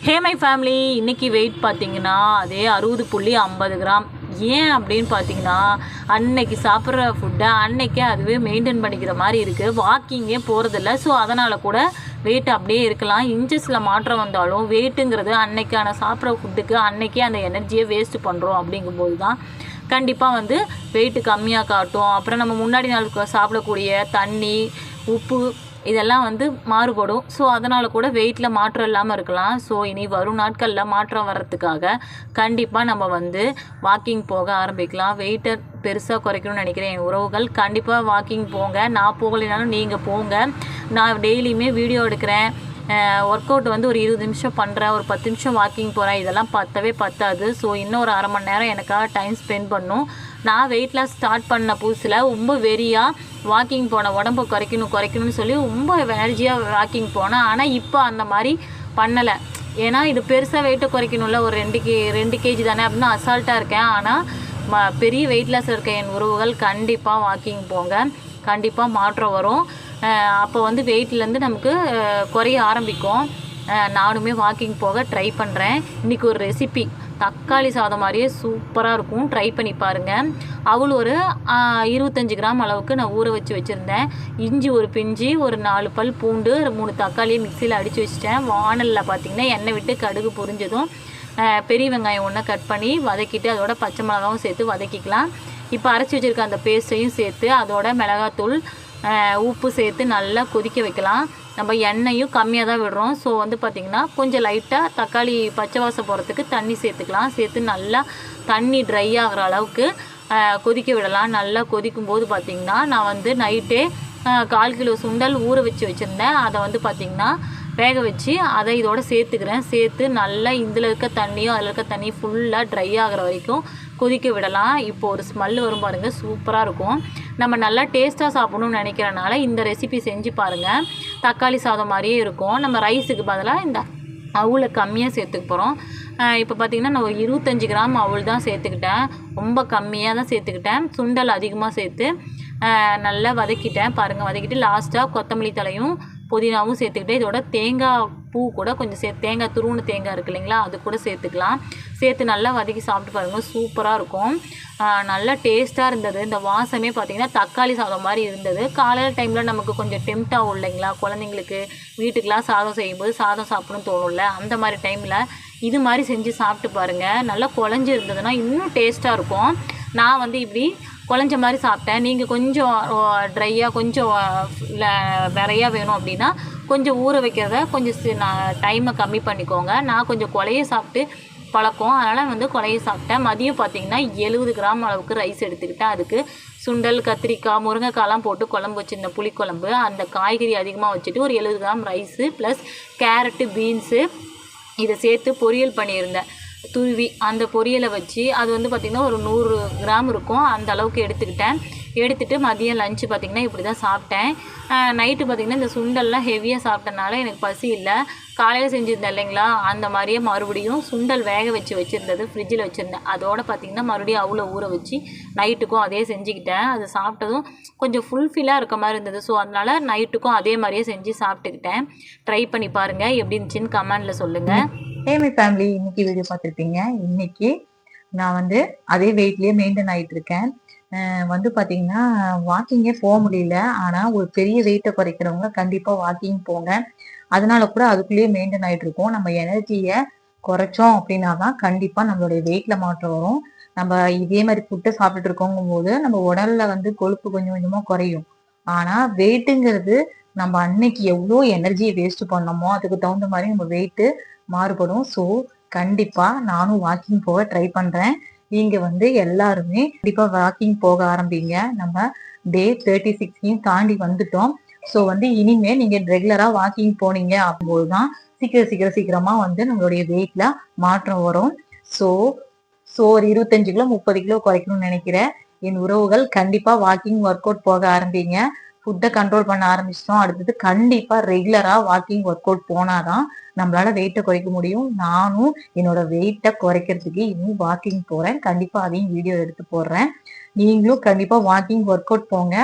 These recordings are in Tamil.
ஹே மை ஃபேமிலி, இன்றைக்கி வெயிட் பார்த்தீங்கன்னா அதே 60.50 கிராம். ஏன் அப்படின்னு பார்த்தீங்கன்னா, அன்னைக்கு சாப்பிட்ற ஃபுட்டை அன்னைக்கே அதுவே மெயின்டைன் பண்ணிக்கிற மாதிரி இருக்குது. வாக்கிங்கே போகிறதில்ல. ஸோ அதனால் கூட வெயிட் அப்படியே இருக்கலாம். இன்ச்சஸில் மாற்றம் வந்தாலும் வெயிட்டுங்கிறது அன்னைக்கான சாப்பிட்ற ஃபுட்டுக்கு அன்னைக்கே அந்த எனர்ஜியை வேஸ்ட் பண்ணுறோம். அப்படிங்கும்போது தான் கண்டிப்பாக வெயிட்டு கம்மியாக காட்டும். அப்புறம் நம்ம முன்னாடி நாள் சாப்பிடக்கூடிய தண்ணி, உப்பு இதெல்லாம் மாறுபடும். ஸோ அதனால் கூட வெயிட்டில் மாற்றம் இல்லாமல் இருக்கலாம். ஸோ இனி வரும் நாட்களில் மாற்றம் வர்றதுக்காக கண்டிப்பாக நம்ம வாக்கிங் போக ஆரம்பிக்கலாம். வெயிட்டை பெருசாக குறைக்கணும்னு நினைக்கிறேன் என் உறவுகள். கண்டிப்பாக வாக்கிங் போங்க. நான் போகலைனாலும் நீங்கள் போங்க. நான் டெய்லியுமே வீடியோ எடுக்கிறேன். ஒர்க் அவுட் ஒரு 20 நிமிஷம் பண்ணுறேன், ஒரு 10 நிமிஷம் வாக்கிங் போகிறேன். இதெல்லாம் பத்தாது. ஸோ இன்னும் ஒரு அரை மணி நேரம் எனக்காக டைம் ஸ்பெண்ட் பண்ணும். நான் வெயிட் லாஸ் ஸ்டார்ட் பண்ண புதுசில் ரொம்ப வெறியாக வாக்கிங் போனேன். உடம்பை குறைக்கணும்னு சொல்லி ரொம்ப எனர்ஜியாக வாக்கிங் போனேன். ஆனால் இப்போ அந்த மாதிரி பண்ணலை. ஏன்னா இது பெருசாக வெயிட்டை குறைக்கணும்ல, ஒரு 2 கேஜி தானே அப்படின்னு அசால்ட்டாக இருக்கேன். ஆனால் பெரிய வெயிட் லாஸ் இருக்க என் உறவுகள் கண்டிப்பாக வாக்கிங் போங்க. கண்டிப்பாக மாற்றம் வரும். அப்போ வெயிட்லேருந்து நமக்கு குறைய ஆரம்பிக்கும். நானுமே வாக்கிங் போக ட்ரை பண்ணுறேன். இன்றைக்கி ஒரு ரெசிபி தக்காளி சாதம் மாதிரியே சூப்பராக இருக்கும். ட்ரை பண்ணி பாருங்கள். அவள் ஒரு 25 கிராம் அளவுக்கு நான் ஊற வச்சுருந்தேன். இஞ்சி ஒரு பிஞ்சு, ஒரு 4 பல் பூண்டு, 3 தக்காளியை மிக்சியில் அடித்து வச்சுட்டேன். வானலில் பார்த்திங்கன்னா எண்ணெய் விட்டு கடுகு பொரிஞ்சதும் பெரிய வெங்காயம் ஒன்று கட் பண்ணி வதக்கிட்டு அதோட பச்சை மிளகாவும் சேர்த்து வதக்கிக்கலாம். இப்போ அரைச்சி வச்சுருக்க அந்த பேஸ்ட்டையும் சேர்த்து அதோட மிளகாத்தூள், உப்பு சேர்த்து நல்லா கொதிக்க வைக்கலாம். நம்ம எண்ணெயும் கம்மியாக தான் விடுறோம். ஸோ பார்த்திங்கன்னா கொஞ்சம் லைட்டாக தக்காளி பச்சை வாசம் போகிறதுக்கு தண்ணி சேர்த்துக்கலாம். சேர்த்து நல்லா தண்ணி ட்ரை ஆகிற அளவுக்கு கொதிக்க விடலாம். நல்லா கொதிக்கும் போது பார்த்திங்கன்னா நான் நைட்டே 1/4 கிலோ சுண்டல் ஊற வச்சுருந்தேன். அதை பார்த்திங்கன்னா வேக வச்சு அதை இதோட சேர்த்துக்கிறேன். சேர்த்து நல்லா இதில் இருக்க தண்ணியும் அதில் இருக்க தண்ணி ஃபுல்லாக ட்ரை ஆகிற வரைக்கும் கொதிக்க விடலாம். இப்போ ஒரு ஸ்மெல் வரும் பாருங்கள், சூப்பராக இருக்கும். நம்ம நல்லா டேஸ்ட்டாக சாப்பிடணும்னு நினைக்கிறனால இந்த ரெசிபி செஞ்சு பாருங்கள். தக்காளி சாதம் மாதிரியே இருக்கும். நம்ம ரைஸுக்கு பதிலாக இந்த அவுளை கம்மியாக சேர்த்துக்க போகிறோம். இப்போ பார்த்திங்கன்னா நான் ஒரு 25 கிராம் அவுள் தான் சேர்த்துக்கிட்டேன். ரொம்ப கம்மியாக தான் சேர்த்துக்கிட்டேன். சுண்டல் அதிகமாக சேர்த்து நல்லா வதக்கிட்டேன் பாருங்கள். வதக்கிட்டு லாஸ்ட்டாக கொத்தமல்லி தலையும் புதினாவும் சேர்த்துக்கிட்டேன். இதோட தேங்காய் பூ கூட கொஞ்சம் தேங்காய் துருவுன தேங்காய் இருக்குது இல்லைங்களா, அது கூட சேர்த்துக்கலாம். சேர்த்து நல்லா வதக்கி சாப்பிட்டு பாருங்கள், சூப்பராக இருக்கும். நல்லா டேஸ்ட்டாக இருந்தது. இந்த வாசமே பார்த்திங்கன்னா தக்காளி சாதம் மாதிரி இருந்தது. காலையில் டைமில் நமக்கு கொஞ்சம் டெம்ட் ஆகும் இல்லைங்களா, குழந்தைங்களுக்கு வீட்டுக்கெலாம் சாதம் செய்யும்போது சாதம் சாப்பிடணும்னு தோணும்ல, அந்த மாதிரி டைமில் இது மாதிரி செஞ்சு சாப்பிட்டு பாருங்கள். நல்லா குழஞ்சி இருந்ததுன்னா இன்னும் டேஸ்ட்டாக இருக்கும். நான் இப்படி குழஞ்ச மாதிரி சாப்பிட்டேன். நீங்கள் கொஞ்சம் ட்ரையாக கொஞ்சம் நிறையா வேணும் அப்படின்னா கொஞ்சம் ஊற வைக்கிறத கொஞ்சம் டைமை கம்மி பண்ணிக்கோங்க. நான் கொஞ்சம் குழைய சாப்பிட்டு பழக்கம், அதனால் குழைய சாப்பிட்டேன். மதியம் பார்த்திங்கன்னா 70 கிராம் அளவுக்கு ரைஸ் எடுத்துக்கிட்டேன். அதுக்கு சுண்டல், கத்திரிக்காய், முருங்கைக்காலாம் போட்டு குழம்பு வச்சுருந்தேன், புளிக்குழம்பு. அந்த காய்கறி அதிகமாக வச்சுட்டு ஒரு 70 gram rice plus carrot, beans இதை சேர்த்து பொரியல் பண்ணியிருந்தேன். துருவி அந்த பொரியலை வச்சு அது பார்த்திங்கன்னா ஒரு 100 கிராம் இருக்கும். அந்த அளவுக்கு எடுத்துகிட்டு மதியம் லஞ்சு பார்த்திங்கன்னா இப்படி தான் சாப்பிட்டேன். நைட்டு பார்த்திங்கன்னா இந்த சுண்டல்லாம் ஹெவியாக சாப்பிட்டனால எனக்கு பசி இல்லை. காலையில் செஞ்சுருந்தேன் இல்லைங்களா, அந்த மாதிரியே மறுபடியும் சுண்டல் வேக வச்சுருந்தது ஃப்ரிட்ஜில் வச்சுருந்தேன். அதோடு பார்த்திங்கன்னா மறுபடியும் அவ்வளோ ஊற வச்சு நைட்டுக்கும் அதே செஞ்சுக்கிட்டேன். அது சாப்பிட்டதும் கொஞ்சம் ஃபுல்ஃபில்லாக இருக்க மாதிரி இருந்தது. ஸோ அதனால் நைட்டுக்கும் அதே மாதிரியே செஞ்சு சாப்பிட்டுக்கிட்டேன். ட்ரை பண்ணி பாருங்கள், எப்படி இருந்துச்சுன்னு கமெண்டில் சொல்லுங்கள். மை ஃபேமிலி, இன்னைக்கு வீடியோ பார்த்துருப்பீங்க. இன்னைக்கு நான் அதே வெயிட்லயே மெயின்டைன் ஆகிட்டு இருக்கேன். பார்த்தீங்கன்னா வாக்கிங்கே போக முடியல. ஆனால் ஒரு பெரிய வெயிட்டை குறைக்கிறவங்க கண்டிப்பாக வாக்கிங் போங்க. அதனால கூட அதுக்குள்ளேயே மெயின்டைன் ஆகிட்டு இருக்கோம். நம்ம எனர்ஜியை குறைச்சோம் அப்படின்னா தான் கண்டிப்பாக நம்மளுடைய வெயிட்ல மாற்றம் வரும். நம்ம இதே மாதிரி ஃபுட்டை சாப்பிட்டுட்டு இருக்கோங்கும் போது நம்ம உடல்ல கொழுப்பு கொஞ்சம் கொஞ்சமாக குறையும். ஆனால் வெயிட்டுங்கிறது நம்ம அன்னைக்கு எவ்வளோ எனர்ஜியை வேஸ்ட் பண்ணோமோ அதுக்கு தகுந்த மாதிரி நம்ம வெயிட்டு மாறுபடும். ஸோ கண்டிப்பா நானும் வாக்கிங் போக ட்ரை பண்றேன். நீங்க எல்லாருமே கண்டிப்பா வாக்கிங் போக ஆரம்பிங்க. நம்ம டே 36 தாண்டி வந்துட்டோம். ஸோ இனிமே நீங்க ரெகுலரா வாக்கிங் போனீங்க அப்படின்போதுதான் சீக்கிரமா நம்மளுடைய வெயிட்ல மாற்றம் வரும். ஸோ ஒரு 25 கிலோ 30 கிலோ குறைக்கணும்னு நினைக்கிற என் உறவுகள் கண்டிப்பா வாக்கிங் ஒர்க் அவுட் போக ஆரம்பிங்க. ஃபுட்டை கண்ட்ரோல் பண்ண ஆரம்பிச்சிட்டோம். அடுத்தது கண்டிப்பா ரெகுலரா வாக்கிங் ஒர்க் அவுட் போனாதான் நம்மளால வெயிட்டை குறைக்க முடியும். நானும் என்னோட வெயிட்டை குறைக்கிறதுக்கு இன்னும் வாக்கிங் போறேன். கண்டிப்பா அதையும் வீடியோ எடுத்து போடுறேன். நீங்களும் கண்டிப்பா வாக்கிங் ஒர்க் அவுட் போங்க.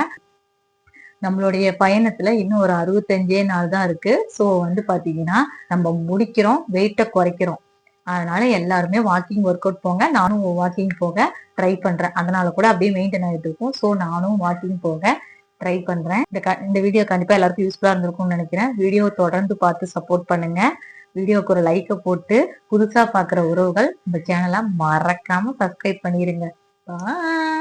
நம்மளுடைய பயணத்துல இன்னும் ஒரு 65 நாள் தான் இருக்கு. ஸோ வந்து பாத்தீங்கன்னா நம்ம முடிக்கிறோம், வெயிட்டை குறைக்கிறோம். அதனால எல்லாருமே வாக்கிங் ஒர்க் அவுட் போங்க. நானும் வாக்கிங் போக ட்ரை பண்றேன். அதனால கூட அப்படியே மெயின்டைன் ஆயிட்டு இருக்கும். ஸோ நானும் வாக்கிங் போக ட்ரை பண்றேன். இந்த வீடியோ கண்டிப்பா எல்லாருக்கும் யூஸ்ஃபுல்லா இருந்திருக்கும்னு நினைக்கிறேன். வீடியோ தொடர்ந்து பார்த்து சப்போர்ட் பண்ணுங்க. வீடியோக்கு ஒரு லைக்கை போட்டு புதுசா பாக்குற உறவுகள் இந்த சேனலை மறக்காம சப்ஸ்கிரைப் பண்ணிருங்க. பாய்.